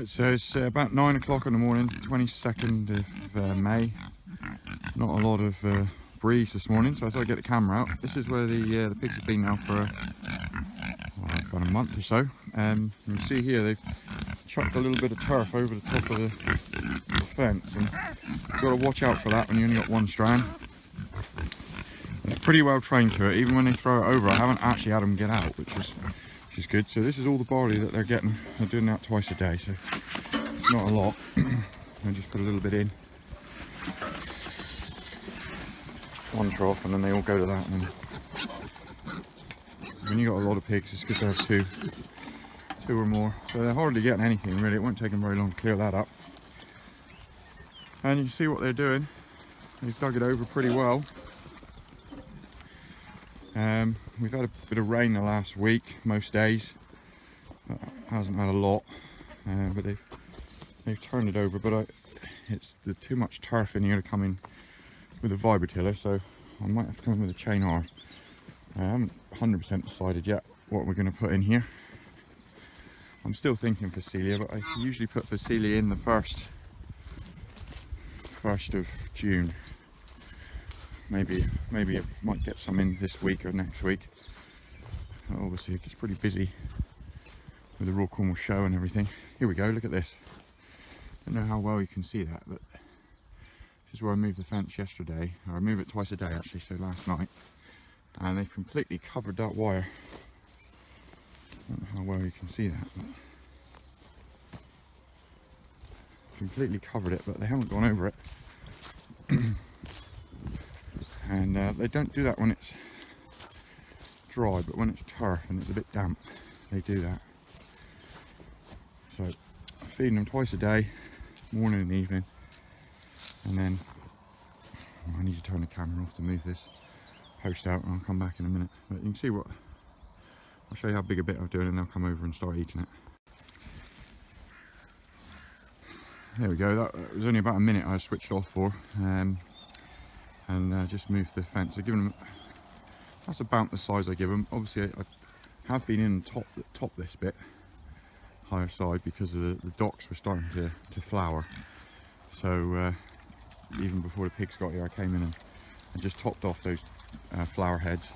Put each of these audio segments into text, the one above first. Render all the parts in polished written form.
Right, so it's about 9 o'clock in the morning, 22nd of May. Not a lot of breeze this morning, so I thought I'd get the camera out. This is where the pigs have been now for about a month or so. You can see here they've chucked a little bit of turf over the top of the fence, and you've got to watch out for that when you only got one strand. It's pretty well trained to it. Even when they throw it over, I haven't actually had them get out, which is good. So this is all the barley that they're getting. They're doing that twice a day, so it's not a lot. I just put a little bit in one trough, and then they all go to that. And when you got a lot of pigs, it's good to have two or more. So they're hardly getting anything really. It won't take them very long to clear that up. And you can see what they're doing. They've dug it over pretty well. We've had a bit of rain the last week, most days. Hasn't had a lot, but they've turned it over. But it's too much turf in here to come in with a vibratiller, so I might have to come in with a chain arm. I haven't 100% decided yet what we're going to put in here. I'm still thinking Phacelia, but I usually put Phacelia in the first of June. Maybe I might get some in this week or next week. Obviously it gets pretty busy with the Royal Cornwall show and everything. Here we go, look at this. Don't know how well you can see that, but this is where I moved the fence yesterday. Or I move it twice a day actually, so last night. And they've completely covered that wire. I don't know how well you can see that, but completely covered it, but they haven't gone over it. And they don't do that when it's dry, but when it's turf and it's a bit damp, they do that. So I'm feeding them twice a day, morning and evening. And then I need to turn the camera off to move this post out, and I'll come back in a minute. But you can see what, I'll show you how big a bit I'm doing, and they'll come over and start eating it. There we go, that was only about a minute I switched off for. And just moved the fence. I've given them, that's about the size I give them. Obviously I have been in top this bit, higher side, because of the docks were starting to flower. So even before the pigs got here, I came in and just topped off those flower heads.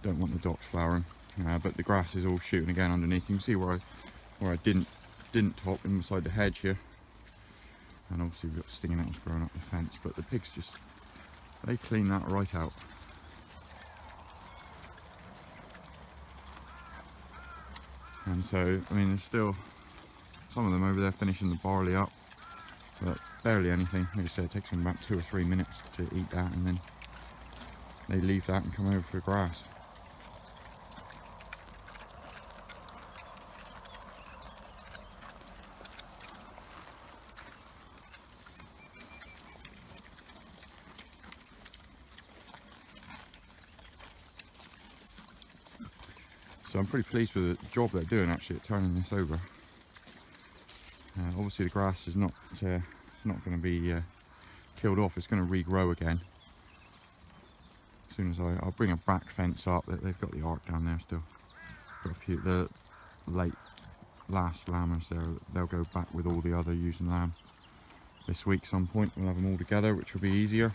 Don't want the docks flowering, but the grass is all shooting again underneath. You can see where I didn't top in beside the hedge here. And obviously we've got stinging nettles growing up the fence, but the pigs just, they clean that right out. And so, I mean, there's still some of them over there finishing the barley up, but barely anything. Like I said, it takes them about 2 or 3 minutes to eat that, and then they leave that and come over for grass. So I'm pretty pleased with the job they're doing actually at turning this over. Obviously the grass is not going to be killed off, it's going to regrow again. As soon as I'll bring a back fence up, they've got the arc down there still. Got a few, the last lambers there, they'll go back with all the other ewes and lamb this week some point. We'll have them all together, which will be easier.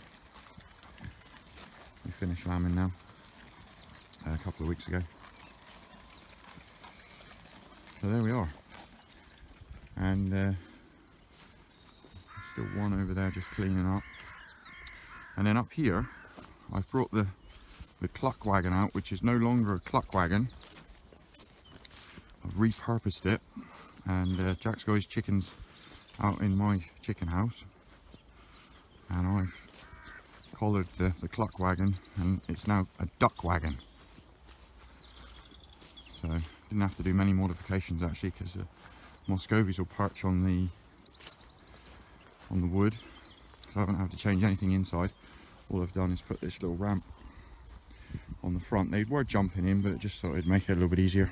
We finished lambing now a couple of weeks ago. So there we are, and still one over there just cleaning up. And then up here I've brought the cluck wagon out, which is no longer a cluck wagon. I've repurposed it, and Jack's got his chickens out in my chicken house, and I've collared the cluck wagon, and it's now a duck wagon. So didn't have to do many modifications actually, because the Moscovies will perch on the wood, so I haven't had to change anything inside. All I've done is put this little ramp on the front. They were jumping in, but it just thought it'd make it a little bit easier.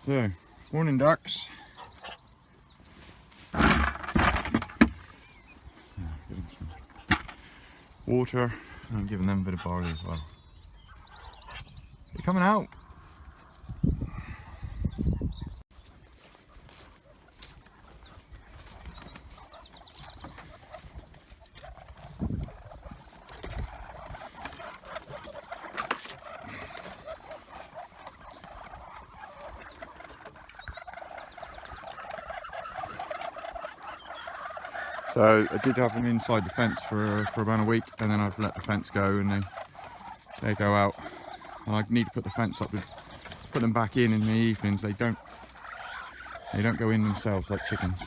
So, morning ducks. Give them some water. I'm giving them a bit of barley as well. They're coming out. So I did have them inside the fence for about a week, and then I've let the fence go, and they go out. And I need to put the fence up, put them back in the evenings. They don't go in themselves like chickens,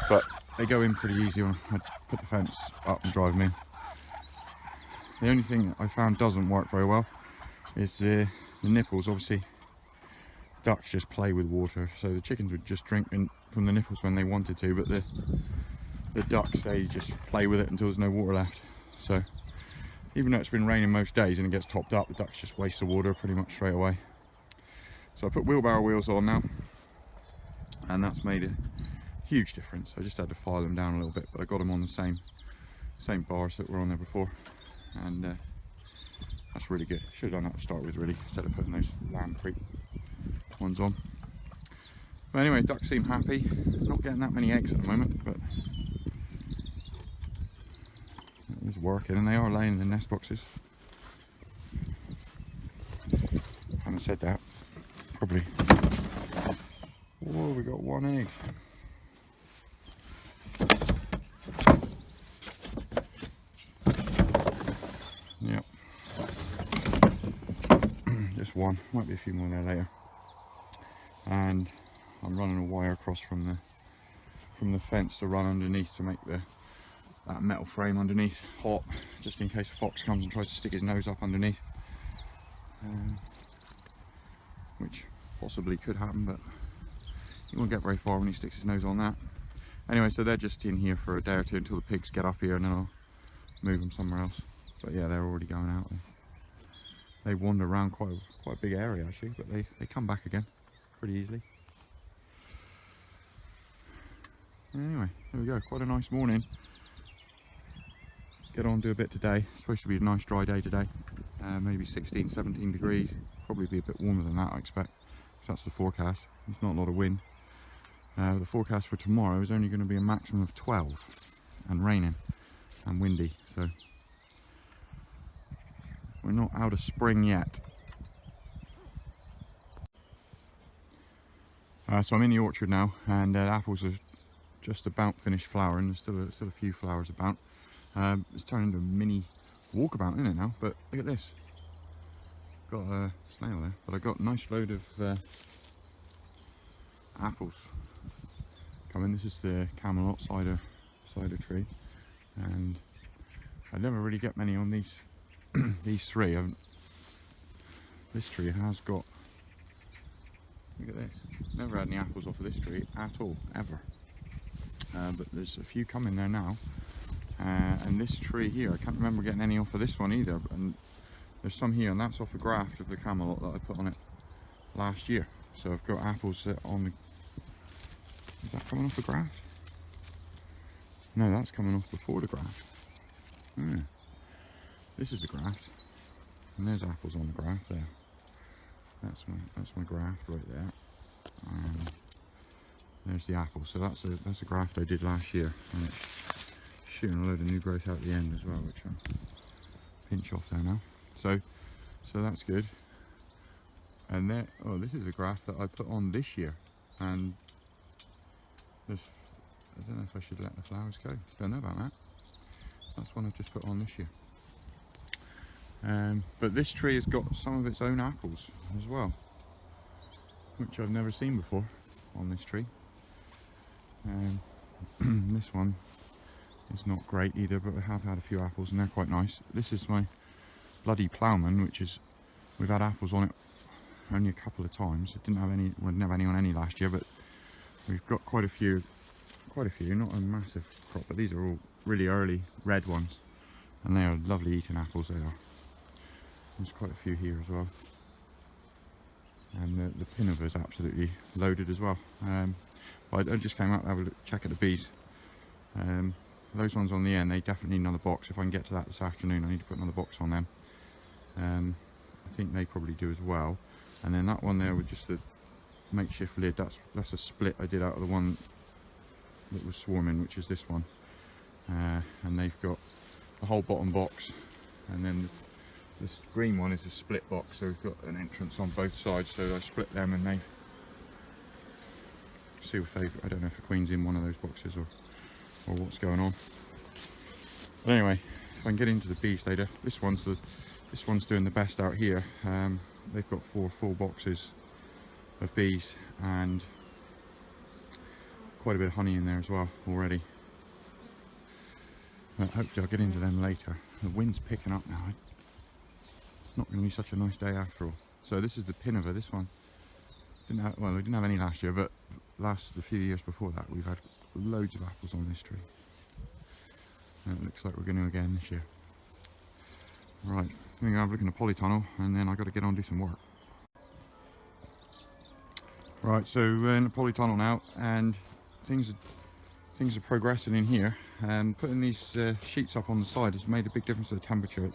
but they go in pretty easy when I put the fence up and drive them in. The only thing that I found doesn't work very well is the nipples. Obviously ducks just play with water, so the chickens would just drink from the nipples when they wanted to, but the ducks, they just play with it until there's no water left. So even though it's been raining most days and it gets topped up, the ducks just waste the water pretty much straight away. So I put wheelbarrow wheels on now, and that's made a huge difference. I just had to file them down a little bit, but I got them on the same bars that were on there before, and that's really good. Should have done that to start with, really, instead of putting those lamb creep ones on. But anyway, ducks seem happy. Not getting that many eggs at the moment, but it is working, and they are laying in the nest boxes. Having said that, probably. Whoa, we got one egg. Yep. Just one. Might be a few more there later. And I'm running a wire across from the fence to run underneath to make that metal frame underneath hot, just in case a fox comes and tries to stick his nose up underneath, which possibly could happen, but he won't get very far when he sticks his nose on that. Anyway, so they're just in here for a day or two until the pigs get up here, and then I'll move them somewhere else. But yeah, they're already going out. They wander around quite a big area actually, but they come back again pretty easily. Anyway, there we go, quite a nice morning. Get on, do a bit today. It's supposed to be a nice dry day today, maybe 16, 17 degrees, probably be a bit warmer than that I expect, because that's the forecast. There's not a lot of wind. The forecast for tomorrow is only going to be a maximum of 12, and raining and windy, so we're not out of spring yet. So I'm in the orchard now, and the apples are just about finished flowering. There's still a few flowers about. It's turned into a mini walkabout, isn't it now? But look at this. Got a snail there, but I got a nice load of apples coming. This is the Camelot cider tree, and I never really get many on these these three. This tree has got. Look at this. Never had any apples off of this tree at all, ever. But there's a few coming there now. And this tree here, I can't remember getting any off of this one either. And there's some here, and that's off a graft of the Camelot that I put on it last year. So I've got apples on the... Is that coming off the graft? No, that's coming off before the graft. Yeah. This is the graft. And there's apples on the graft there. That's my graft right there. There's the apple. So that's a graft I did last year, and it's shooting a load of new growth out the end as well, which I'll pinch off there now. So that's good. And there, oh, this is a graft that I put on this year, and I don't know if I should let the flowers go. Don't know about that. That's one I've just put on this year. But this tree has got some of its own apples as well, which I've never seen before on this tree. This one is not great either, but I have had a few apples and they're quite nice. This is my bloody ploughman, which is, we've had apples on it only a couple of times. It didn't have any, we didn't have any on any last year, but we've got quite a few, not a massive crop, but these are all really early red ones, and they are lovely eating apples, they are. There's quite a few here as well, and the pinnover is absolutely loaded as well. But I just came out to have a check at the bees. Those ones on the end, they definitely need another box. If I can get to that this afternoon, I need to put another box on them. I think they probably do as well. And then that one there with just the makeshift lid, that's a split I did out of the one that was swarming, which is this one. And they've got the whole bottom box, and then this green one is a split box, so we've got an entrance on both sides, so I split them, and see if they, I don't know if the queen's in one of those boxes or what's going on. But anyway, if I can get into the bees later, this one's doing the best out here. They've got 4 full boxes of bees and quite a bit of honey in there as well already. But hopefully I'll get into them later. The wind's picking up now. It's not going to be such a nice day after all. So this is the Pinova. This one didn't have, well, we didn't have any last year, but the few years before that we've had loads of apples on this tree. And it looks like we're going to again this year. Right, I'm going to have a look in the Polytunnel and then I've got to get on and do some work. Right, so we're in the Polytunnel now and things are progressing in here. Putting these sheets up on the side has made a big difference to the temperature.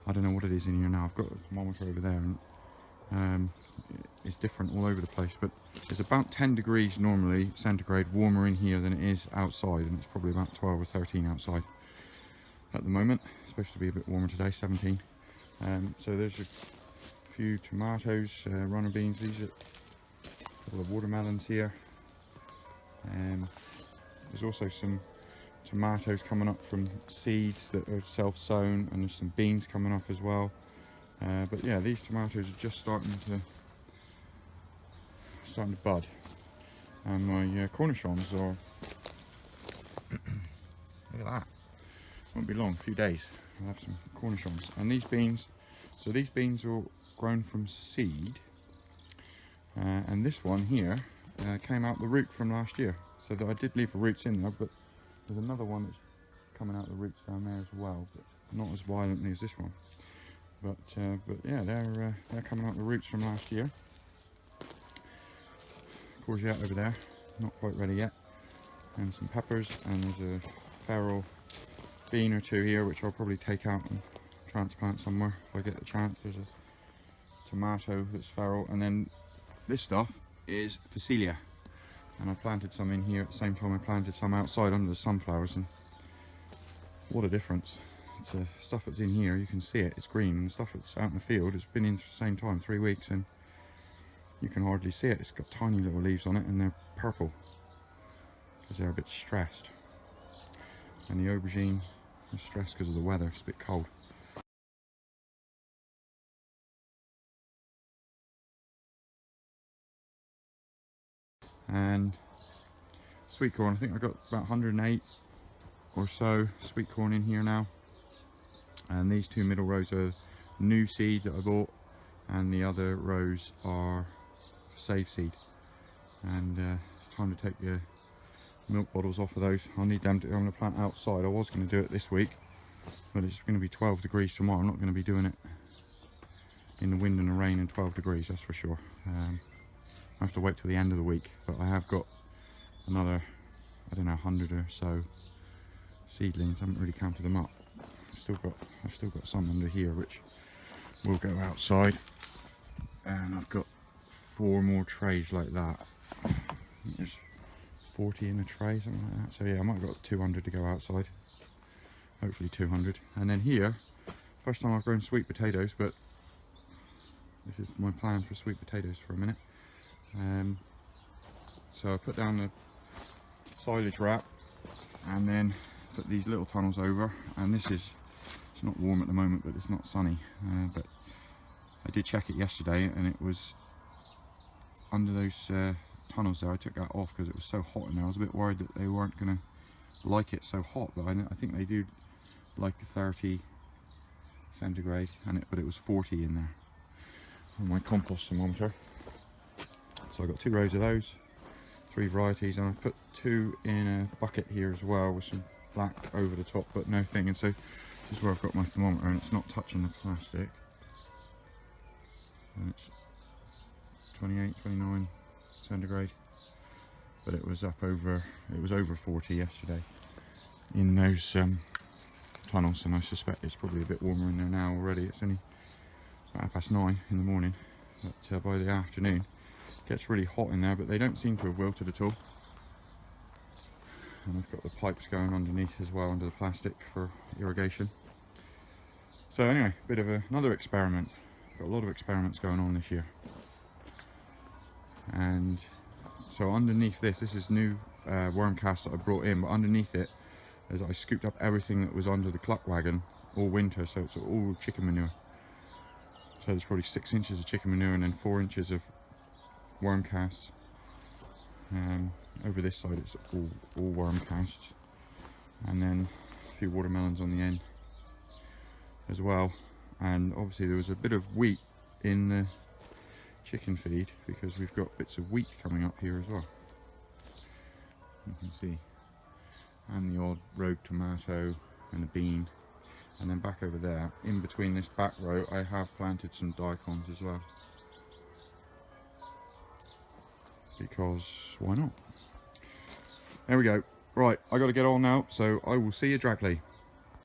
I don't know what it is in here now. I've got a thermometer over there and it's different all over the place, but it's about 10 degrees normally centigrade warmer in here than it is outside, and it's probably about 12 or 13 outside at the moment. It's supposed to be a bit warmer today, 17. So there's a few tomatoes, runner beans. These are a couple of watermelons here. There's also some tomatoes coming up from seeds that are self-sown, and there's some beans coming up as well. But yeah, these tomatoes are just starting to bud, and my cornichons are look at that, won't be long, a few days I'll have some cornichons. And these beans, so these beans are grown from seed, and this one here came out the root from last year. So that I did leave the roots in there, but there's another one that's coming out the roots down there as well, but not as violently as this one. But yeah, they're coming out the roots from last year. Courgette over there, not quite ready yet, and some peppers, and there's a feral bean or two here which I'll probably take out and transplant somewhere if I get the chance. There's a tomato that's feral, and then this stuff is Phacelia, and I planted some in here at the same time I planted some outside under the sunflowers, and what a difference. It's stuff that's in here, you can see it, it's green, and the stuff that's out in the field, it's been in at the same time, 3 weeks, and you can hardly see it. It's got tiny little leaves on it and they're purple because they're a bit stressed. And the aubergine is stressed because of the weather, it's a bit cold. And sweet corn, I think I've got about 108 or so sweet corn in here now. And these 2 middle rows are new seed that I bought, and the other rows are save seed. And it's time to take the milk bottles off of those. I'll need them I'm going to plant outside. I was going to do it this week, but it's going to be 12 degrees tomorrow. I'm not going to be doing it in the wind and the rain and 12 degrees, that's for sure. I have to wait till the end of the week, but I have got another, I don't know, 100 or so seedlings. I haven't really counted them up. I've still got some under here which will go outside, and I've got 4 more trays like that. There's 40 in a tray, something like that. So yeah, I might have got 200 to go outside, hopefully 200. And then here, first time I've grown sweet potatoes, but this is my plan for sweet potatoes for a minute. So I put down the silage wrap and then put these little tunnels over, and it's not warm at the moment, but it's not sunny, but I did check it yesterday and it was under those tunnels there. I took that off because it was so hot in there. I was a bit worried that they weren't going to like it so hot, but I think they do like 30 centigrade, but it was 40 in there on my compost thermometer. So I got 2 rows of those, 3 varieties, and I put 2 in a bucket here as well with some black over the top, but no thing. And so this is where I've got my thermometer, and it's not touching the plastic, and it's 28, 29 centigrade, but it was over 40 yesterday in those tunnels, and I suspect it's probably a bit warmer in there now already. It's only about 9:30 in the morning, but by the afternoon it gets really hot in there, but they don't seem to have wilted at all. And I've got the pipes going underneath as well, under the plastic, for irrigation. So anyway, bit of another experiment. Got a lot of experiments going on this year, and So underneath this is new worm cast that I brought in, but underneath it is I scooped up everything that was under the cluck wagon all winter, so it's all chicken manure. So there's probably 6 inches of chicken manure and then 4 inches of worm cast. Over this side it's all worm cast, and then a few watermelons on the end as well. And obviously there was a bit of wheat in the chicken feed because we've got bits of wheat coming up here as well, you can see, and the odd rogue tomato and a bean. And then back over there in between this back row I have planted some daikons as well, because why not? There we go. Right, I got to get on now, so I will see you directly.